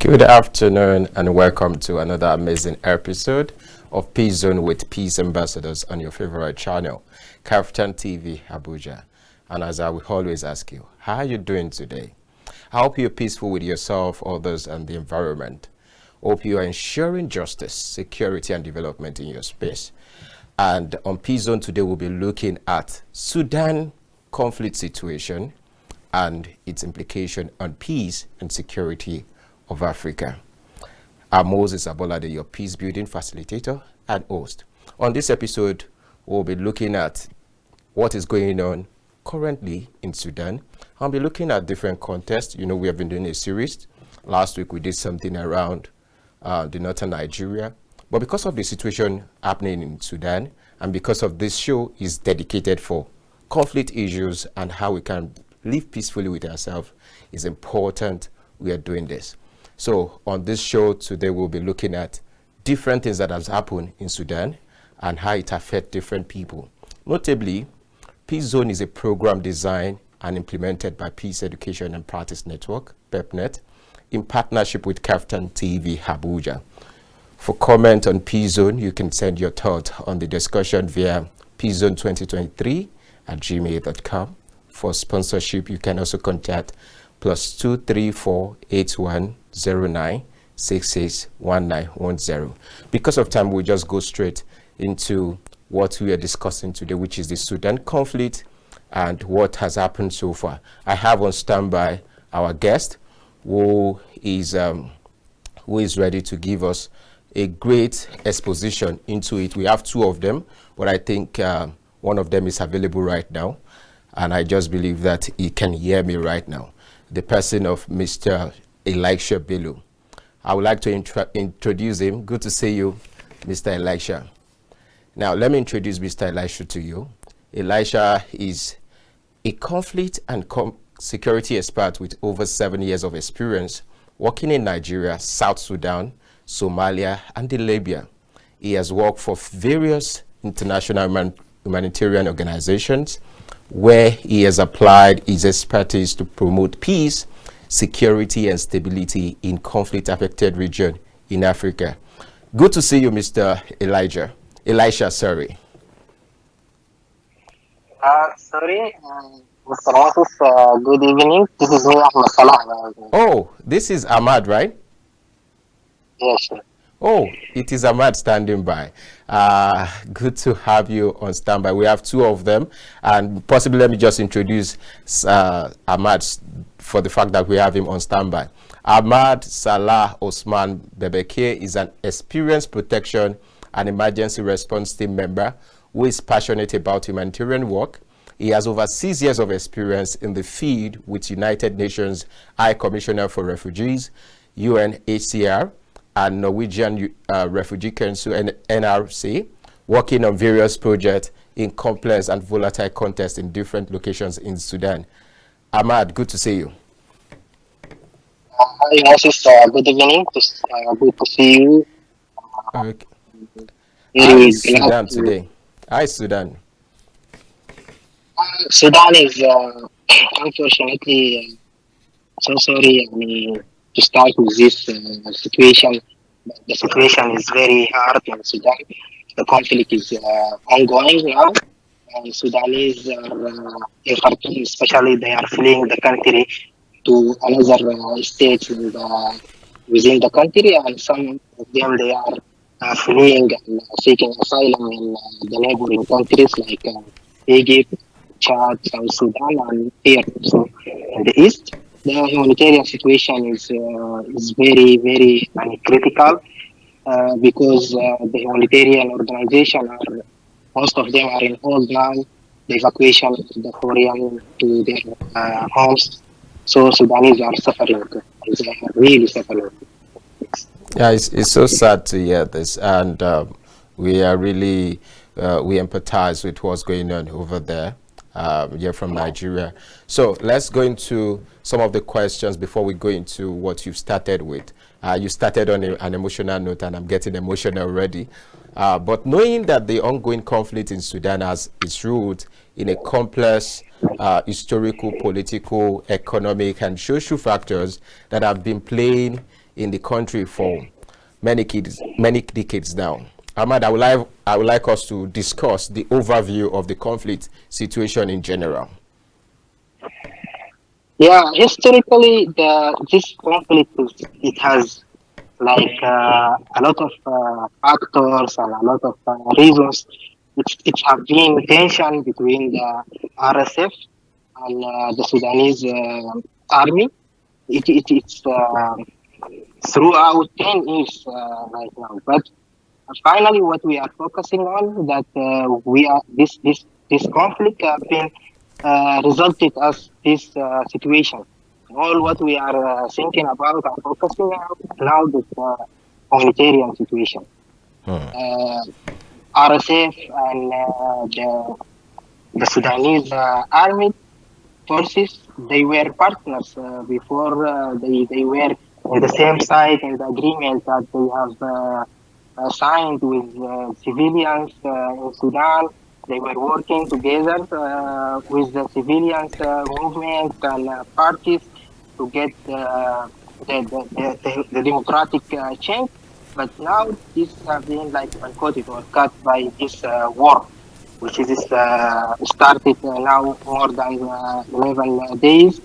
Good afternoon and welcome to another amazing episode of Peace Zone with Peace Ambassadors on your favorite channel, KAFTAN TV Abuja. And as I will always ask you, how are you doing today? I hope you're peaceful with yourself, others, and the environment. Hope you are ensuring justice, security, and development in your space. And on Peace Zone today, we'll be looking at Sudan conflict situation and its implication on peace and security of Africa. I'm Moses Abolade, your peace building facilitator and host. On this episode, we'll be looking at what is going on currently in Sudan. I'll be looking at different contexts. You know, we have been doing a series. Last week, we did something around the northern Nigeria. But because of the situation happening in Sudan, and because of this show is dedicated for conflict issues and how we can live peacefully with ourselves, is important we are doing this. So on this show today, we'll be looking at different things that have happened in Sudan and how it affects different people. Notably, Peace Zone is a program designed and implemented by Peace Education and Practice Network, PEPNET, in partnership with KAFTAN TV Abuja. For comment on Peace Zone, you can send your thought on the discussion via peacezone2023@gmail.com. For sponsorship, you can also contact +234-8109-661910. Because of time, we'll just go straight into what we are discussing today, which is the Sudan conflict and what has happened so far. I have on standby our guest who is ready to give us a great exposition into it. We have two of them, but I think one of them is available right now, and I just believe that he can hear me right now. The person of Mr. Elisha Bello. I would like to introduce him. Good to see you, Mr. Elisha. Now, let me introduce Mr. Elisha to you. Elisha is a conflict and security expert with over 7 years of experience working in Nigeria, South Sudan, Somalia, and Libya. He has worked for various international humanitarian organizations where he has applied his expertise to promote peace, security, and stability in conflict-affected regions in Africa. Good to see you, Mr. Elisha, sorry. Mr. Moses, good evening. This is me, Ahmed Salah. Oh, this is Ahmad, right? Yes, sir. Oh, it is Ahmad standing by. Good to have you on standby. We have two of them, and possibly let me just introduce Ahmad for the fact that we have him on standby. Ahmed Salah Osman Bebeke is an experienced protection and emergency response team member who is passionate about humanitarian work. He has over 6 years of experience in the field with United Nations High Commissioner for Refugees, UNHCR, and Norwegian Refugee Council and NRC, working on various projects in complex and volatile contexts in different locations in Sudan. Ahmad, good to see you. Hi, Moses. Good evening. Good to see you. Okay. How is Sudan today? Hi, Sudan. Sudan is unfortunately so sorry to start with this situation. The situation is very hard in Sudan. The conflict is ongoing now. And Sudanese are in Khartoum, especially, they are fleeing the country to another states within the country, and some of them they are fleeing and seeking asylum in the neighboring countries like Egypt, Chad, South Sudan, and here. So in the east, the humanitarian situation is very, very critical because the humanitarian organization most of them are in hold now. The evacuation of the foreign to their homes. So Sudanese are suffering. They are really suffering. Yeah, it's so sad to hear this, and we are really we empathize with what's going on over there. You're from Nigeria, so let's go into some of the questions before we go into what you've started with. You started on an emotional note, and I'm getting emotional already. But knowing that the ongoing conflict in Sudan has its roots in a complex historical, political, economic, and social factors that have been playing in the country for many decades now. Ahmad, I would like us to discuss the overview of the conflict situation in general. Yeah, historically, this conflict it has like a lot of factors and a lot of reasons. It have been tension between the RSF and the Sudanese army. It's throughout 10 years right now. But finally, what we are focusing on that we are this conflict been resulted as this situation. All what we are thinking about and focusing on now this humanitarian situation. Uh, RSF and the Sudanese army forces, they were partners before they were on the same side in the agreement that they have signed with civilians in Sudan. They were working together with the civilians movements and parties to get the democratic change. But now this have been like boycotted or cut by this war, which is started now more than 11 days.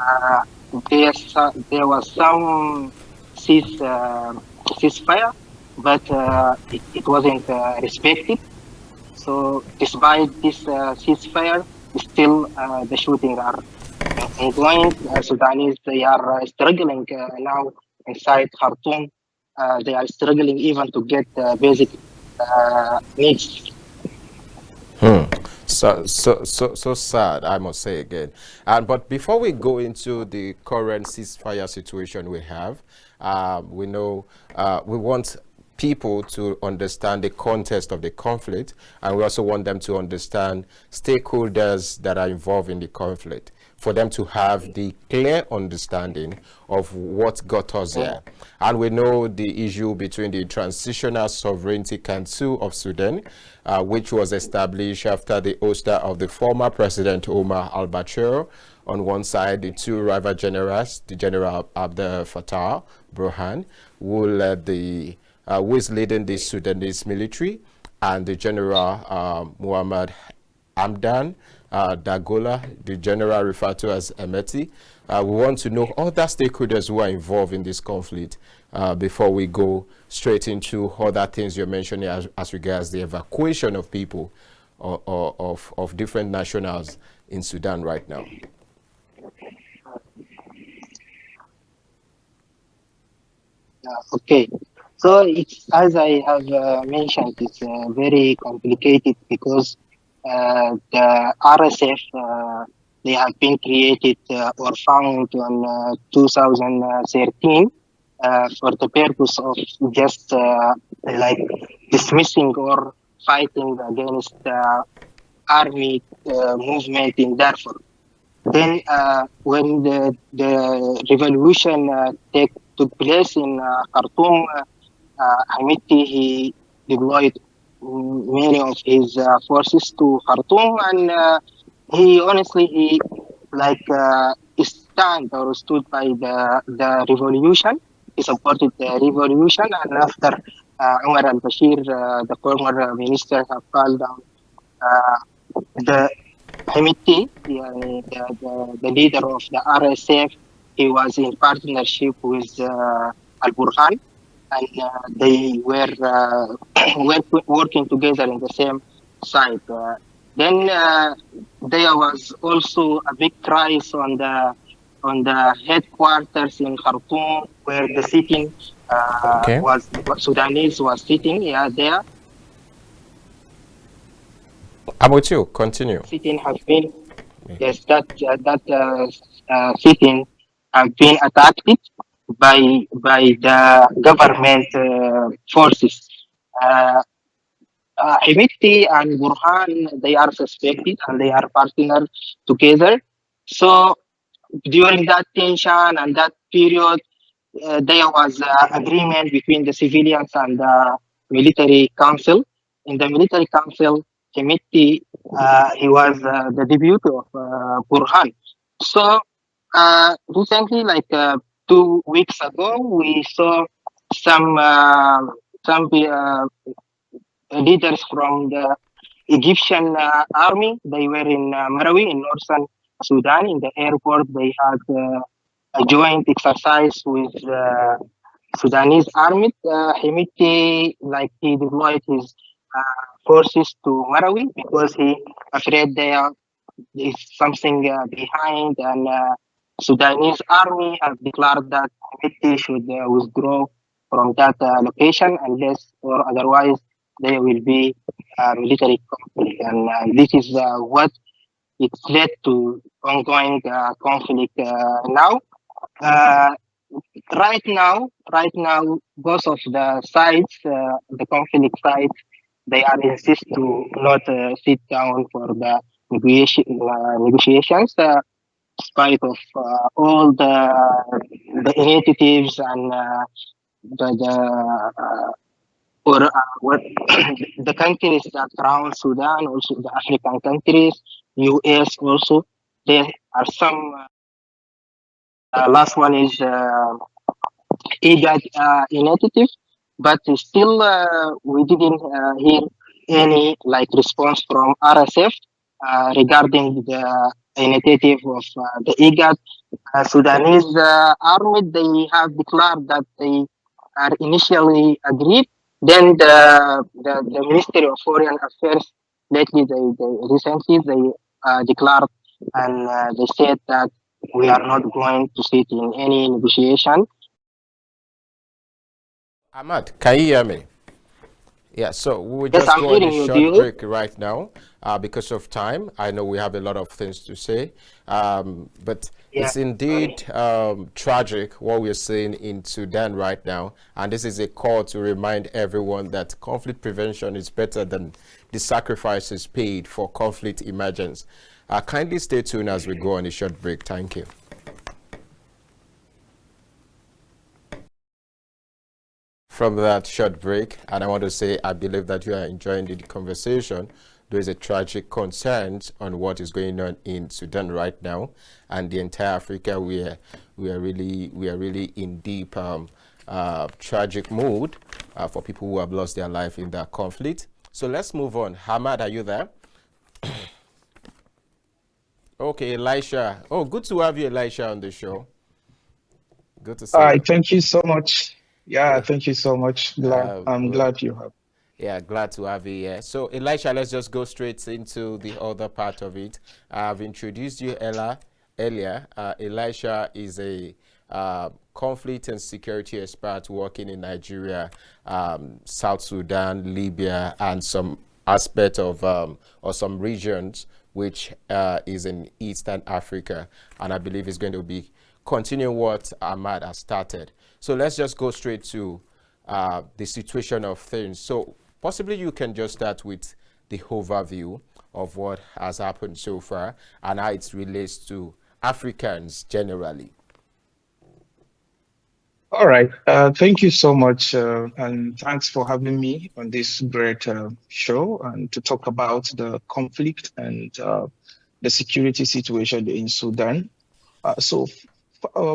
Uh, there was some cease, ceasefire, but it wasn't respected. So despite this ceasefire, still the shooting are ongoing. Sudanese, they are struggling now inside Khartoum. They are struggling even to get basic needs. So sad, I must say again. And but before we go into the current ceasefire situation we have, we know we want people to understand the context of the conflict, and we also want them to understand stakeholders that are involved in the conflict, for them to have the clear understanding of what got us here. And we know the issue between the Transitional Sovereignty Council of Sudan, which was established after the ouster of the former President Omar al-Bashir. On one side, the two rival generals, the General Abdel Fattah Burhan, who is leading the Sudanese military, and the General Muhammad Hamdan Dagola, the general referred to as Emeti. We want to know other stakeholders who are involved in this conflict before we go straight into other things you're mentioning as regards the evacuation of people of different nationals in Sudan right now. Okay. So it's as I have mentioned, it's very complicated because the RSF they have been created or found in 2013 for the purpose of just like dismissing or fighting against the army movement in Darfur. Then, when the revolution took place in Khartoum, Hamiti he deployed many of his forces to Khartoum, and he honestly he like stand or stood by the revolution. He supported the revolution, and after Umar al-Bashir, the former minister, have called down the Hamiti, the leader of the RSF, he was in partnership with Al Burhan, and they were working together in the same site. Then there was also a big crisis on the headquarters in Khartoum, where the sitting Okay. was Sudanese was sitting. Yeah, there I'm with you. Continue. sitting have been yes sitting have been attacked by the government forces. Uh, Hemeti and Burhan, they are suspected and they are partnered together. So during that tension and that period, there was agreement between the civilians and the military council. In the military council, Hemeti, he was the deputy of Burhan. So recently, like 2 weeks ago, we saw some some leaders from the Egyptian army. They were in Marawi in northern Sudan. In the airport, they had a joint exercise with Sudanese army. Hemeti, like he deployed his forces to Marawi because he afraid there is something behind, and Sudanese army have declared that Hemeti should withdraw from that location unless or otherwise there will be military conflict, and this is what it's led to ongoing conflict now. Uh, right now, both of the sides, the conflict sides, they are insist to not sit down for the negotiations, despite of all the initiatives and the or what the countries that surround Sudan, also the African countries, US also. There are some. Last one is IGAD initiative, but still we didn't hear any like response from RSF regarding the initiative of the IGAD. Sudanese army, they have declared that they are initially agreed. Then the Ministry of Foreign Affairs lately, they recently they declared and they said that we are not going to sit in any negotiation. Ahmad, can you hear me? Yeah, so we will Yes, just I'm go on a hearing you. Do short you? break right now because of time. I know we have a lot of things to say, but Yeah. it's indeed tragic what we're seeing in Sudan right now. And this is a call to remind everyone that conflict prevention is better than the sacrifices paid for conflict emergence. Kindly stay tuned as we go on a short break. Thank you. From that short break, and I want to say I believe that you are enjoying the conversation. There is a tragic concern on what is going on in Sudan right now, and the entire Africa. We are really in deep tragic mood for people who have lost their life in that conflict. So let's move on. Hamad, are you there? Okay, Elisha. Oh, good to have you, Elisha, on the show. Good to see All you. right, thank you so much. Yeah, Yeah. thank you so much. I'm Well, glad you have. yeah, glad to have you here. So, Elisha, let's just go straight into the other part of it. I've introduced you earlier. Elisha is a conflict and security expert working in Nigeria, South Sudan, Libya, and some aspect of or some regions which is in Eastern Africa. And I believe it's going to be continuing what Ahmad has started. So let's just go straight to the situation of things. So possibly you can just start with the overview of what has happened so far and how it relates to Africans generally. All right, thank you so much, and thanks for having me on this great show and to talk about the conflict and the security situation in Sudan.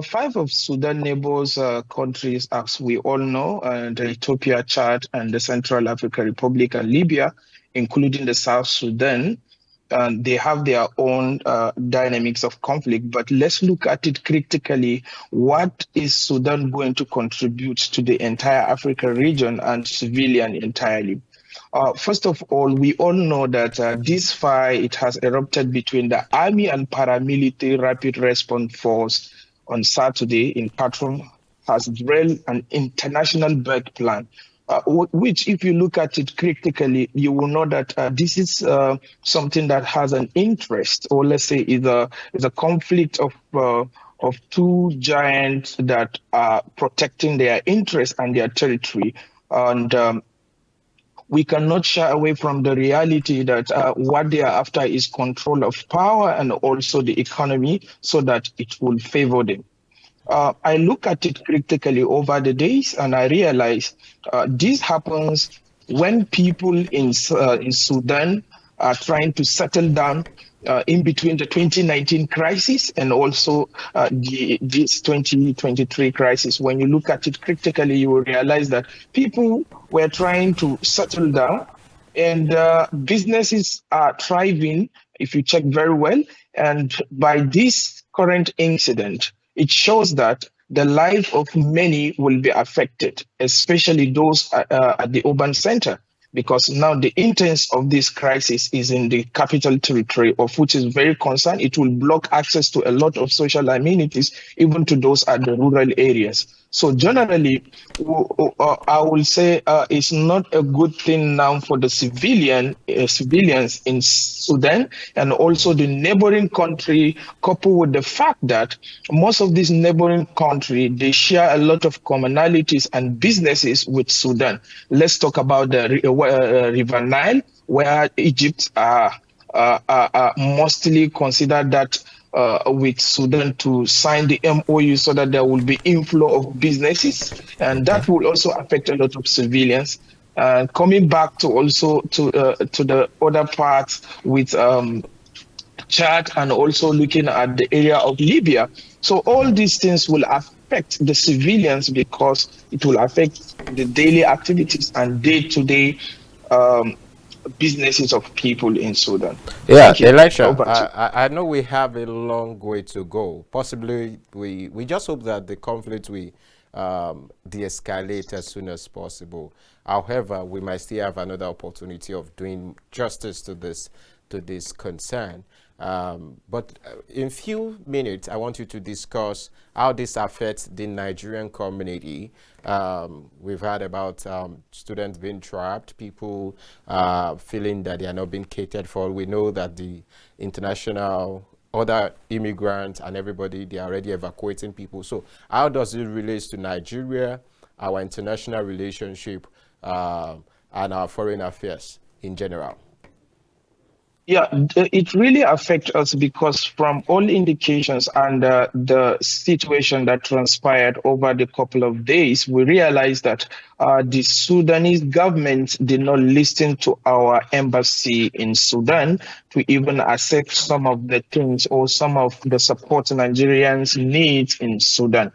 Five of Sudan neighbors countries, as we all know, the Ethiopia, Chad, and the Central African Republic and Libya, including the South Sudan, they have their own dynamics of conflict. But let's look at it critically. What is Sudan going to contribute to the entire African region and civilian entirely? First of all, we all know that this fire, it has erupted between the army and paramilitary rapid response force on Saturday in Khartoum, has derailed an international backed plan, which, if you look at it critically, you will know that this is something that has an interest, or let's say is a conflict of two giants that are protecting their interests and their territory. And we cannot shy away from the reality that what they are after is control of power and also the economy so that it will favor them. I look at it critically over the days and I realize this happens when people in Sudan are trying to settle down in between the 2019 crisis and also this 2023 crisis. When you look at it critically, you will realize that people were trying to settle down, and businesses are thriving, if you check very well. And by this current incident, it shows that the life of many will be affected, especially those at the urban center, because now the intents of this crisis is in the capital territory, of which is very concerned. It will block access to a lot of social amenities, even to those at the rural areas. So generally, I will say it's not a good thing now for the civilians in Sudan and also the neighboring country, coupled with the fact that most of these neighboring country, they share a lot of commonalities and businesses with Sudan. Let's talk about the River Nile, where Egypt mostly considered that with Sudan to sign the MOU so that there will be inflow of businesses, and that will also affect a lot of civilians. Coming back to also to the other parts with Chad and also looking at the area of Libya. So all these things will affect the civilians because it will affect the daily activities and day-to-day businesses of people in Sudan. Yeah, Thank you. Elisha, Over to you. I know we have a long way to go. Possibly, we just hope that the conflict will de-escalate as soon as possible. However, we might still have another opportunity of doing justice to this concern. But in few minutes, I want you to discuss how this affects the Nigerian community. We've heard about students being trapped, people feeling that they are not being catered for. We know that the international, other immigrants and everybody, they are already evacuating people. So how does it relate to Nigeria, our international relationship, and our foreign affairs in general? Yeah, it really affects us because from all indications and the situation that transpired over the couple of days, we realized that the Sudanese government did not listen to our embassy in Sudan to even accept some of the things or some of the support Nigerians need in Sudan.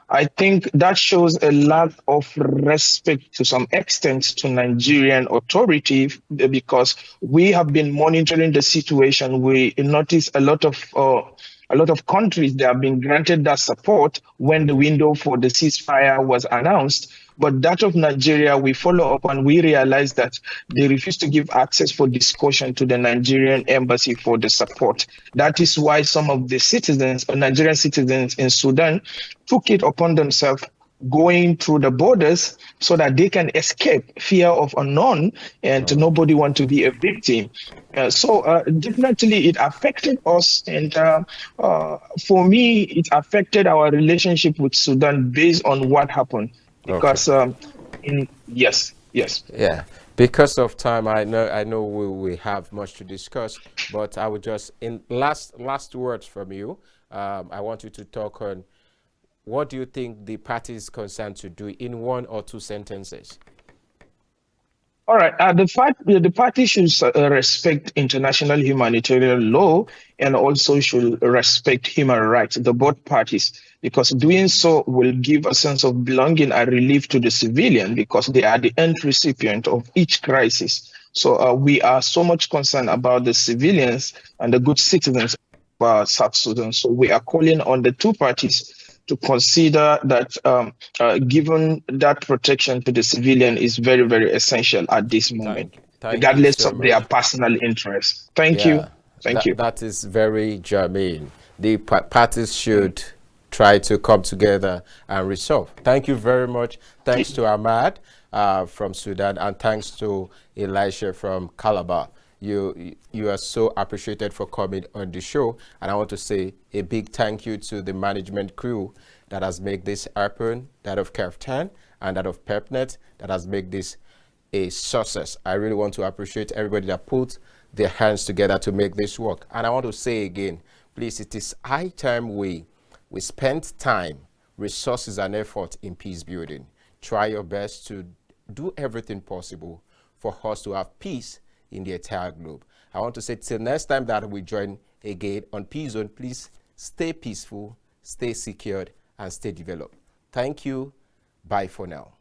I think that shows a lack of respect to some extent to Nigerian authority because we have been monitoring the situation. We notice a lot of countries that have been granted that support when the window for the ceasefire was announced. But that of Nigeria, we follow up and we realize that they refuse to give access for discussion to the Nigerian embassy for the support. That is why some of the citizens, Nigerian citizens in Sudan, took it upon themselves going through the borders so that they can escape fear of unknown and nobody want to be a victim. So definitely it affected us, and for me it affected our relationship with Sudan based on what happened Okay. because yes. Yeah, because of time, I know we have much to discuss, but I would just in last words from you. I want you to talk on what do you think the parties concerned to do in one or two sentences. All right. The party should respect international humanitarian law and also should respect human rights, the both parties, because doing so will give a sense of belonging and relief to the civilian because they are the end recipient of each crisis. So we are so much concerned about the civilians and the good citizens of South Sudan. So we are calling on the two parties to consider that given that protection to the civilian is very, very essential at this moment, Thank you regardless so of their much. personal interests. Thank you. Yeah, Thank you. that is very germane. The parties should try to come together and resolve. Thank you very much. Thanks to Ahmad from Sudan, and thanks to Elisha from Calabar. You are so appreciated for coming on the show, and I want to say a big thank you to the management crew that has made this happen, that of KAFTAN and that of PepNet that has made this a success. I really want to appreciate everybody that put their hands together to make this work. And I want to say again, please, it is high time we spend time, resources and effort in peace building. Try your best to do everything possible for us to have peace in the entire globe. I want to say till next time that we join again on P Zone, please stay peaceful, stay secured, and stay developed. Thank you. Bye for now.